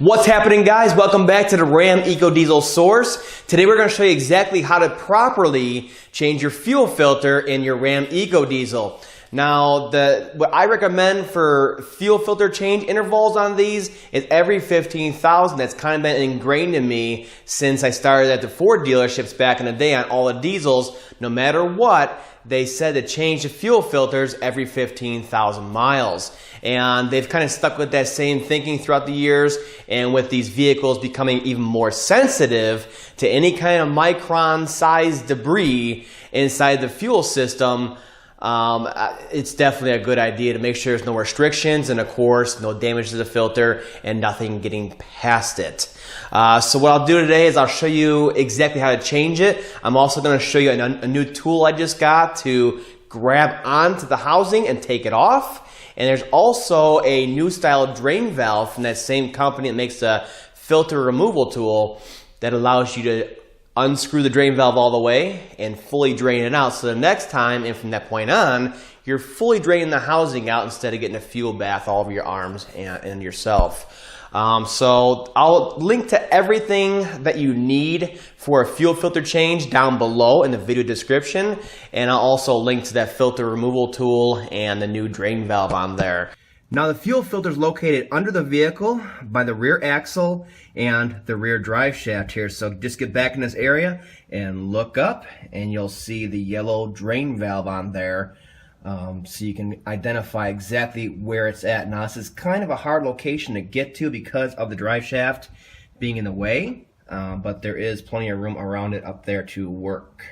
What's happening, guys? Welcome back to the Ram EcoDiesel source. Today we're going to show you exactly how to properly change your fuel filter in your Ram EcoDiesel. Now, what I recommend for fuel filter change intervals on these is every 15,000. That's kind of been ingrained in me since I started at the Ford dealerships back in the day on all the diesels. No matter what, they said to change the fuel filters every 15,000 miles. And they've kind of stuck with that same thinking throughout the years. And with these vehicles becoming even more sensitive to any kind of micron-sized debris inside the fuel system, it's definitely a good idea to make sure there's no restrictions and, of course, no damage to the filter and nothing getting past it. So what I'll do today is I'll show you exactly how to change it. I'm also going to show you a new tool I just got to grab onto the housing and take it off. And there's also a new style drain valve from that same company that makes a filter removal tool that allows you to unscrew the drain valve all the way and fully drain it out. So the next time, and from that point on, you're fully draining the housing out instead of getting a fuel bath all over your arms and yourself. So I'll link to everything that you need for a fuel filter change down below in the video description. And I'll also link to that filter removal tool and the new drain valve on there. Now the fuel filter is located under the vehicle by the rear axle and the rear drive shaft here. So just get back in this area and look up and you'll see the yellow drain valve on there. So you can identify exactly where it's at. Now this is kind of a hard location to get to because of the drive shaft being in the way, but there is plenty of room around it up there to work.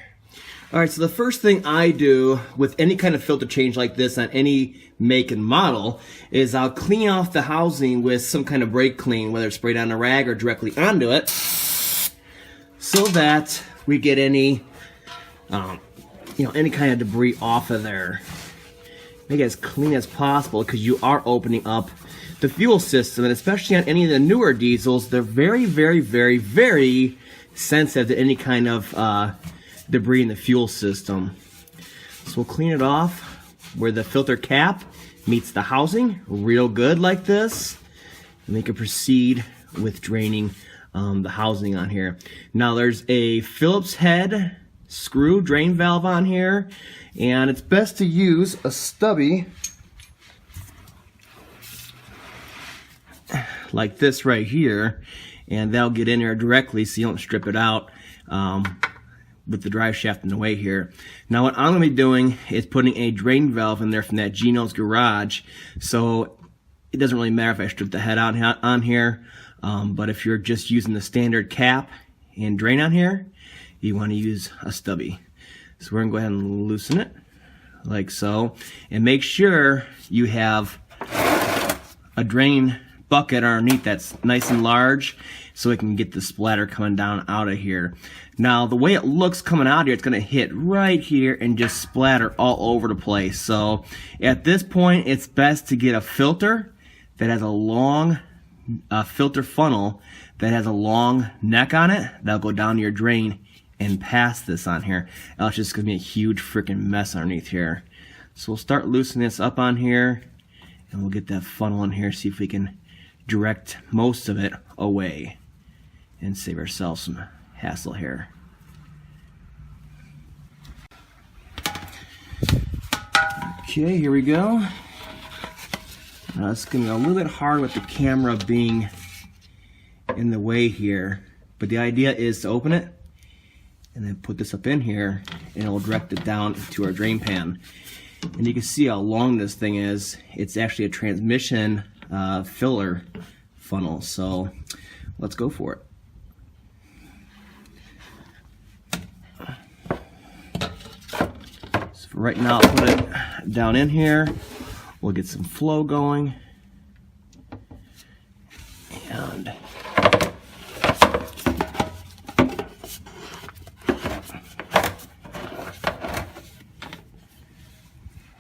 Alright, so the first thing I do with any kind of filter change like this on any make and model is I'll clean off the housing with some kind of brake clean, whether it's sprayed on a rag or directly onto it, so that we get any any kind of debris off of there. Make it as clean as possible because you are opening up the fuel system, and especially on any of the newer diesels, they're very, very, very, very sensitive to any kind of debris in the fuel system. So we'll clean it off where the filter cap meets the housing real good like this, and we can proceed with draining the housing on here. Now there's a Phillips head screw drain valve on here, and it's best to use a stubby like this right here, and that'll get in there directly so you don't strip it out with the drive shaft in the way here. Now what I'm going to be doing is putting a drain valve in there from that Geno's garage, so it doesn't really matter if I strip the head out on here, but if you're just using the standard cap and drain on here, you want to use a stubby. So we're going to go ahead and loosen it like so, and make sure you have a drain bucket underneath that's nice and large so it can get the splatter coming down out of here. Now the way it looks coming out here, it's going to hit right here and just splatter all over the place. So at this point it's best to get a filter that has a long filter funnel that has a long neck on it that'll go down to your drain and pass this on here. Else it's just going to be a huge freaking mess underneath here. So we'll start loosening this up on here, and we'll get that funnel in here, see if we can direct most of it away and save ourselves some hassle here. Okay, here we go. Now it's going to be a little bit hard with the camera being in the way here, but the idea is to open it and then put this up in here, and it'll direct it down to our drain pan. And you can see how long this thing is. It's actually a transmission filler funnel, so let's go for it. So for right now, I'll put it down in here. We'll get some flow going. And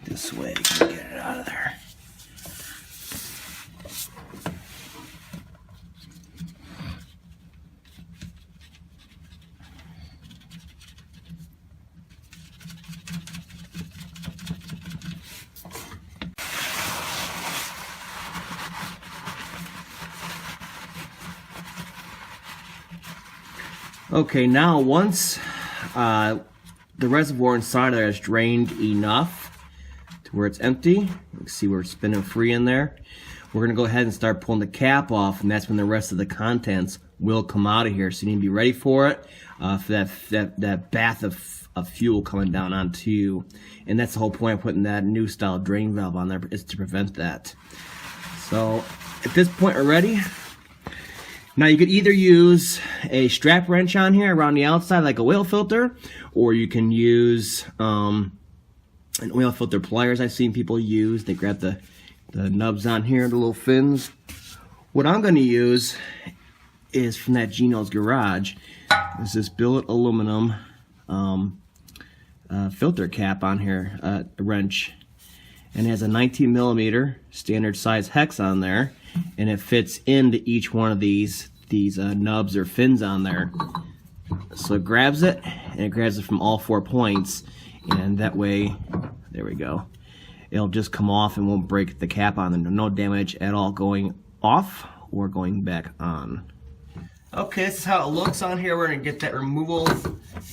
this way, get it out of there. Okay, now once the reservoir inside of there is drained enough to where it's empty, you can see we're spinning free in there, we're going to go ahead and start pulling the cap off, and that's when the rest of the contents will come out of here. So you need to be ready for it, for that bath of fuel coming down onto you. And that's the whole point of putting that new style drain valve on there, is to prevent that. So at this point we're ready. Now you could either use a strap wrench on here around the outside like a oil filter, or you can use an oil filter pliers I've seen people use. They grab the nubs on here, the little fins. What I'm going to use is from that Geno's Garage. Is this billet aluminum filter cap on here, a wrench, and it has a 19 millimeter standard size hex on there, and it fits into each one of these nubs or fins on there. So it grabs it, and it grabs it from all 4 points, and that way, there we go, it'll just come off and won't break the cap on, and no damage at all going off or going back on. Okay, this is how it looks on here. We're going to get that removal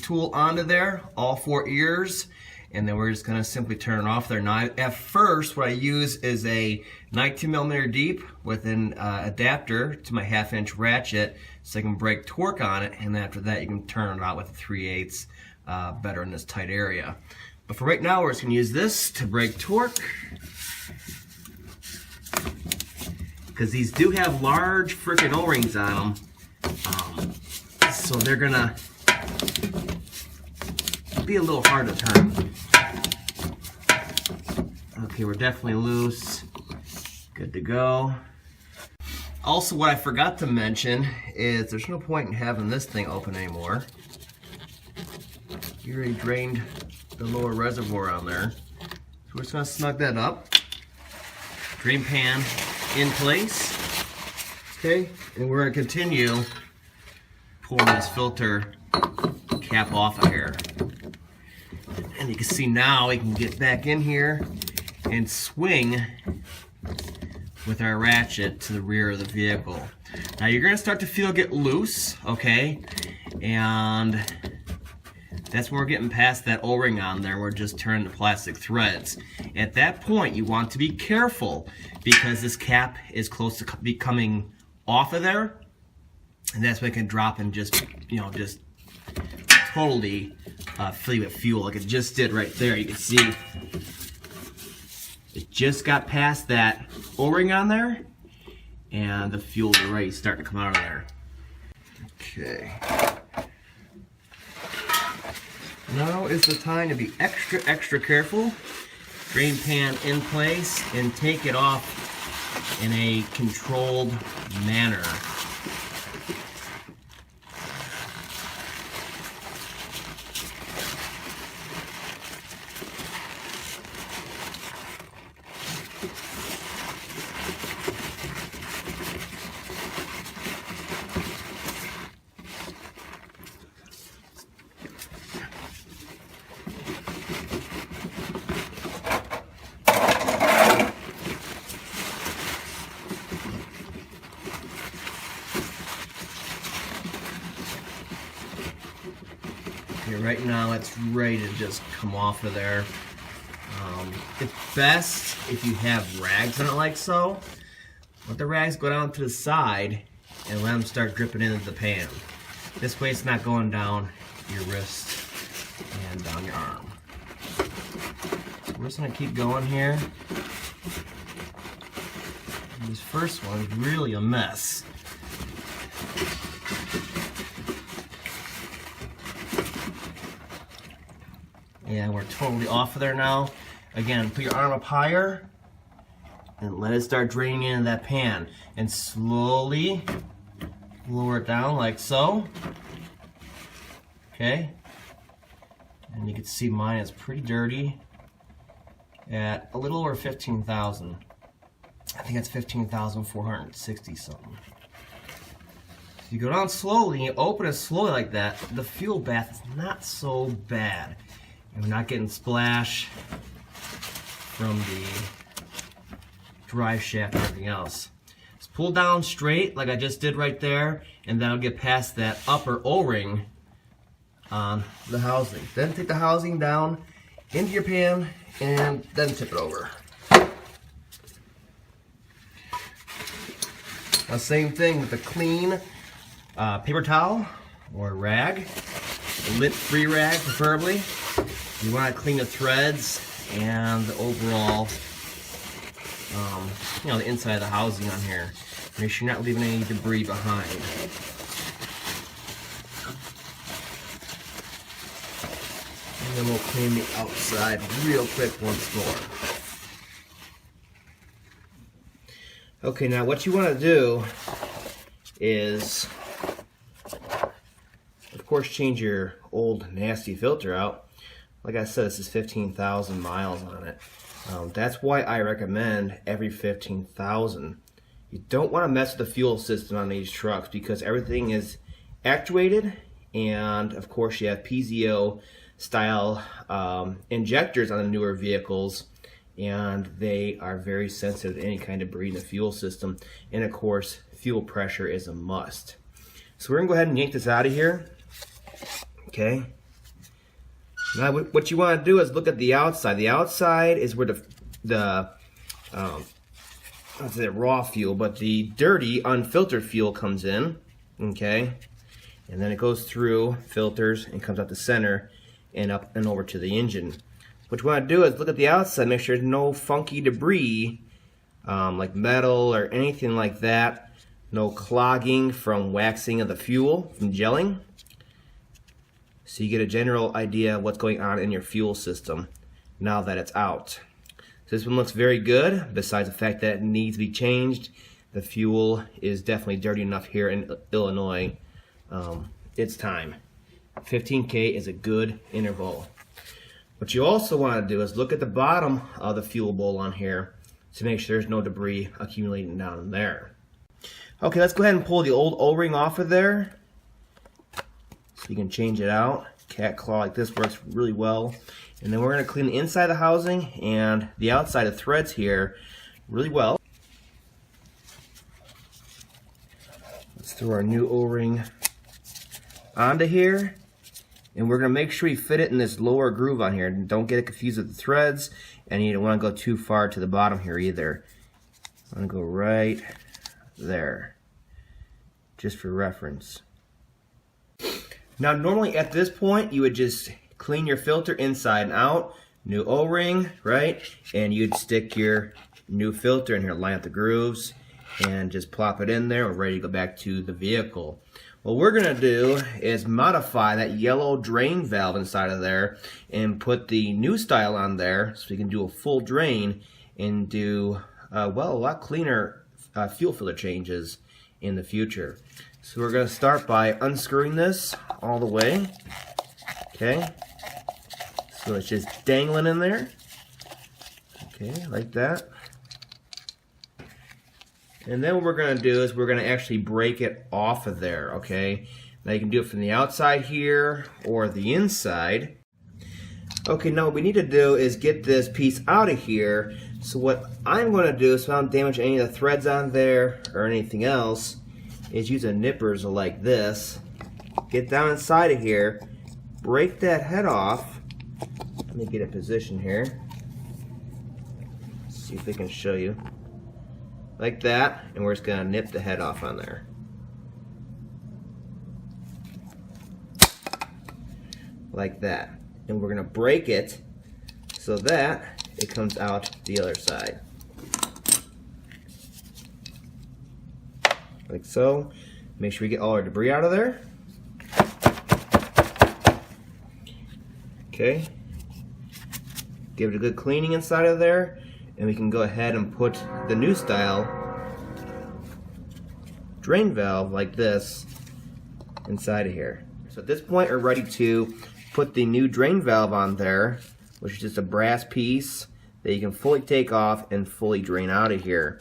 tool onto there, all 4 ears, and then we're just going to simply turn it off there. Now, at first, what I use is a 19 millimeter deep with an adapter to my 1/2 inch ratchet, so I can break torque on it, and after that you can turn it out with a 3/8 better in this tight area. But for right now, we're just going to use this to break torque, because these do have large frickin' O-rings on them. So they're gonna be a little hard to turn. Okay, we're definitely loose. Good to go. Also, what I forgot to mention is there's no point in having this thing open anymore. You already drained the lower reservoir on there. So we're just gonna snug that up. Drain pan in place. Okay, and we're going to continue pulling this filter cap off of here. And you can see now we can get back in here and swing with our ratchet to the rear of the vehicle. Now you're going to start to feel it get loose, okay? And that's when we're getting past that O-ring on there. We're just turning the plastic threads. At that point, you want to be careful, because this cap is close to becoming off of there, and that's when it can drop and just, you know, just totally fill you with fuel like it just did right there. You can see it just got past that O-ring on there, and the fuel is already starting to come out of there. Okay. Now is the time to be extra careful. Drain pan in place and take it off in a controlled manner. Right now it's ready to just come off of there. It's best if you have rags on it like so. Let the rags go down to the side and let them start dripping into the pan. This way it's not going down your wrist and down your arm. So we're just going to keep going here. And this first one's really a mess. And we're totally off of there now. Again, put your arm up higher and let it start draining into that pan. And slowly lower it down like so. Okay. And you can see mine is pretty dirty at a little over 15,000. I think that's 15,460 something. If you go down slowly and you open it slowly like that, the fuel bath is not so bad. And we're not getting splash from the drive shaft or anything else. Just pull down straight like I just did right there, and then I'll get past that upper O-ring on the housing. Then take the housing down into your pan and then tip it over. Now same thing with a clean paper towel or rag, a lint-free rag preferably. You want to clean the threads and the overall, the inside of the housing on here. Make sure you're not leaving any debris behind. And then we'll clean the outside real quick once more. Okay, now what you want to do is, of course, change your old nasty filter out. Like I said, this is 15,000 miles on it. That's why I recommend every 15,000. You don't want to mess with the fuel system on these trucks because everything is actuated, and of course you have PZO style injectors on the newer vehicles, and they are very sensitive to any kind of debris in the fuel system, and of course fuel pressure is a must. So we're gonna go ahead and yank this out of here. Okay, now what you want to do is look at the outside. The outside is where the let's say raw fuel, but the dirty unfiltered fuel comes in. Okay, and then it goes through filters and comes out the center and up and over to the engine. What you want to do is look at the outside, make sure there's no funky debris like metal or anything like that. No clogging from waxing of the fuel, from gelling. So you get a general idea of what's going on in your fuel system now that it's out. So this one looks very good, besides the fact that it needs to be changed. The fuel is definitely dirty enough here in Illinois. It's time. 15K is a good interval. What you also want to do is look at the bottom of the fuel bowl on here to make sure there's no debris accumulating down in there. Okay, let's go ahead and pull the old O-ring off of there so you can change it out. Cat claw like this works really well. And then we're going to clean the inside of the housing and the outside of threads here really well. Let's throw our new O-ring onto here. And we're going to make sure you fit it in this lower groove on here. Don't get it confused with the threads, and you don't want to go too far to the bottom here either. I'm going to go right there, just for reference. Now normally at this point you would just clean your filter inside and out, new O-ring, right? And you'd stick your new filter in here, line up the grooves, and just plop it in there. We're ready to go back to the vehicle. What we're going to do is modify that yellow drain valve inside of there and put the new style on there so we can do a full drain and do, a lot cleaner fuel filter changes in the future. So we're going to start by unscrewing this all the way. Okay, so it's just dangling in there. Okay, like that. And then what we're going to do is we're going to actually break it off of there, okay? Now you can do it from the outside here or the inside. Okay, now what we need to do is get this piece out of here. So what I'm going to do, so I don't damage any of the threads on there or anything else, is use a nippers like this. Get down inside of here, break that head off. Let me get a position here. See if I can show you. Like that, and we're just going to nip the head off on there. Like that. And we're going to break it so that it comes out the other side. Like so. Make sure we get all our debris out of there. Okay. Give it a good cleaning inside of there. And we can go ahead and put the new style drain valve like this inside of here. So at this point we're ready to put the new drain valve on there, which is just a brass piece that you can fully take off and fully drain out of here.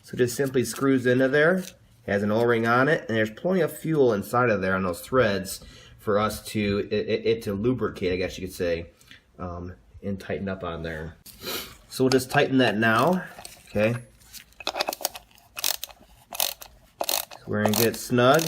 So it just simply screws into there, has an O-ring on it, and there's plenty of fuel inside of there on those threads for us to to lubricate, I guess you could say, and tighten up on there. So we'll just tighten that now, okay? So we're going to get it snug.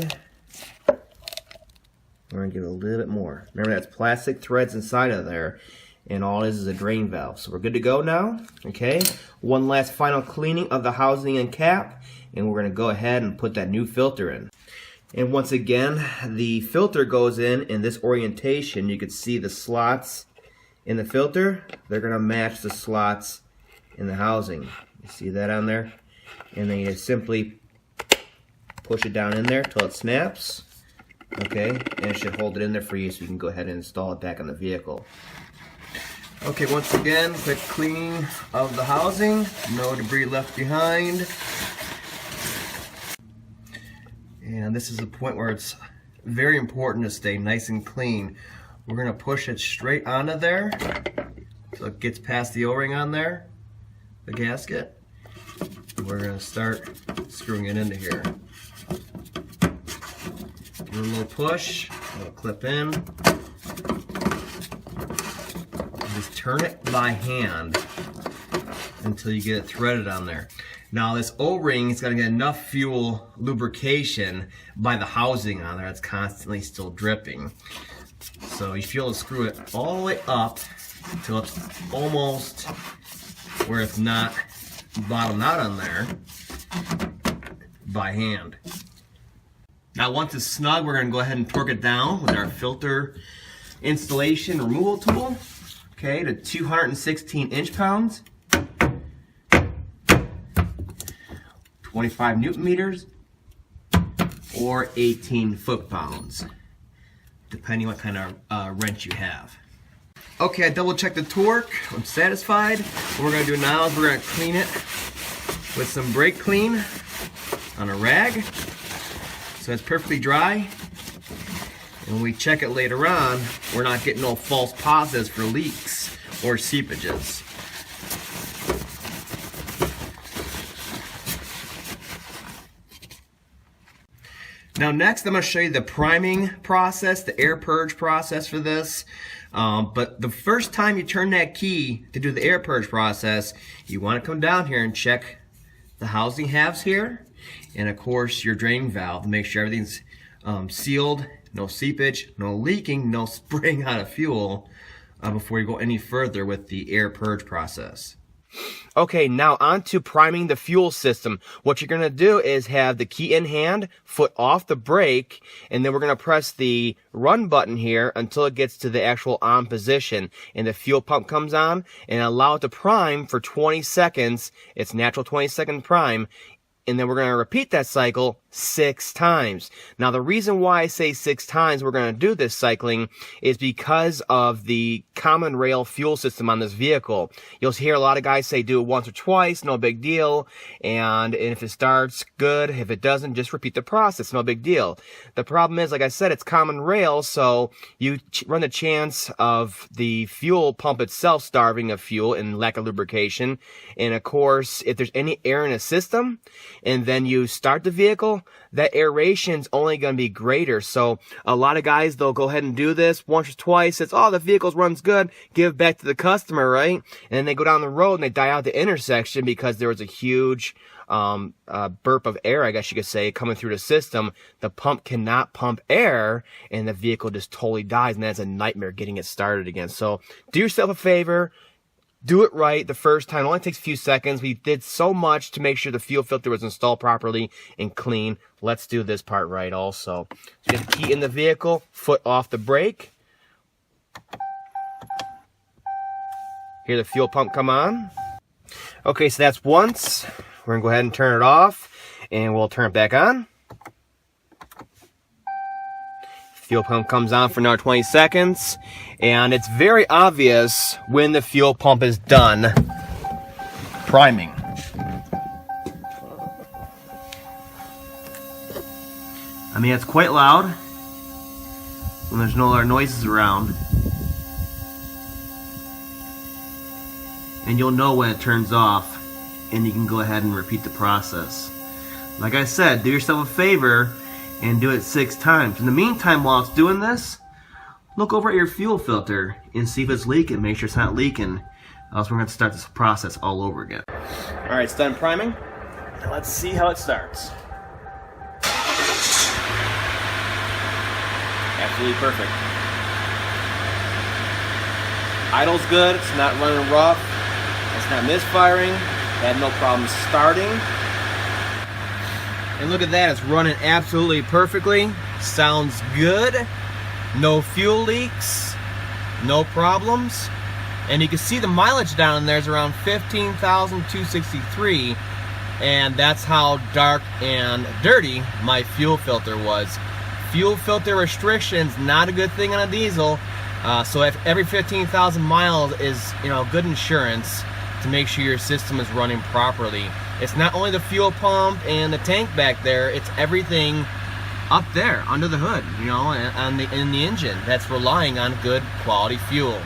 We're going to give it a little bit more. Remember, that's plastic threads inside of there, and all it is a drain valve. So we're good to go now. Okay, one last final cleaning of the housing and cap, and we're going to go ahead and put that new filter in. And once again, the filter goes in this orientation. You can see the slots in the filter. They're going to match the slots in the housing. You see that on there? And then you simply push it down in there till it snaps. Okay, and it should hold it in there for you so you can go ahead and install it back on the vehicle. Okay, once again, quick cleaning of the housing. No debris left behind. And this is the point where it's very important to stay nice and clean. We're going to push it straight onto there so it gets past the O-ring on there, the gasket. We're going to start screwing it into here. Give it a little push, it'll clip in. Just turn it by hand until you get it threaded on there. Now this O-ring is going to get enough fuel lubrication by the housing on there. It's constantly still dripping. So you feel to screw it all the way up until it's almost where it's not bottomed out on there by hand. Now once it's snug, we're going to go ahead and torque it down with our filter installation removal tool, okay, to 216 inch-pounds, 25 newton meters, or 18 foot-pounds, depending what kind of wrench you have. Okay, I double-checked the torque. I'm satisfied. What we're going to do now is we're going to clean it with some brake clean on a rag, so it's perfectly dry. And when we check it later on, we're not getting no false positives for leaks or seepages. Now next I'm going to show you the priming process, the air purge process for this. But the first time you turn that key to do the air purge process, you want to come down here and check the housing halves here, and of course your drain valve to make sure everything's sealed, no seepage, no leaking, no spraying out of fuel before you go any further with the air purge process. Okay, now on to priming the fuel system. What you're going to do is have the key in hand, foot off the brake, and then we're going to press the run button here until it gets to the actual on position. And the fuel pump comes on, and allow it to prime for 20 seconds. It's natural 20-second prime. And then we're going to repeat that cycle 6 times. Now the reason why I say 6 times we're going to do this cycling is because of the common rail fuel system on this vehicle. You'll hear a lot of guys say do it once or twice, no big deal. And if it starts, good. If it doesn't, just repeat the process, no big deal. The problem is, like I said, it's common rail, so you run the chance of the fuel pump itself starving of fuel and lack of lubrication. And of course, if there's any air in the system, and then you start the vehicle, that aeration's only going to be greater. So a lot of guys, they'll go ahead and do this once or twice. It's, oh, the vehicle runs good, give it back to the customer, right? And then they go down the road and they die out the intersection because there was a huge burp of air, I guess you could say, coming through the system. The pump cannot pump air, and the vehicle just totally dies, and that's a nightmare getting it started again. So do yourself a favor. Do it right the first time. It only takes a few seconds. We did so much to make sure the fuel filter was installed properly and clean. Let's do this part right also. So get the key in the vehicle, foot off the brake. Hear the fuel pump come on. Okay, so that's once. We're going to go ahead and turn it off, and we'll turn it back on. Fuel pump comes on for another 20 seconds, and it's very obvious when the fuel pump is done priming. I mean, it's quite loud when there's no other noises around, and you'll know when it turns off, and you can go ahead and repeat the process. Like I said, do yourself a favor and do it 6 times. In the meantime, while it's doing this, look over at your fuel filter and see if it's leaking. Make sure it's not leaking, else we're going to start this process all over again. Alright, it's done priming. Now let's see how it starts. Absolutely perfect. Idle's good, it's not running rough, it's not misfiring, had no problem starting. And look at that, it's running absolutely perfectly, sounds good, no fuel leaks, no problems. And you can see the mileage down there is around 15,263, and that's how dark and dirty my fuel filter was. Fuel filter restrictions, not a good thing on a diesel. So if every 15,000 miles is, good insurance to make sure your system is running properly. It's not only the fuel pump and the tank back there, it's everything up there under the hood, in the engine that's relying on good quality fuel.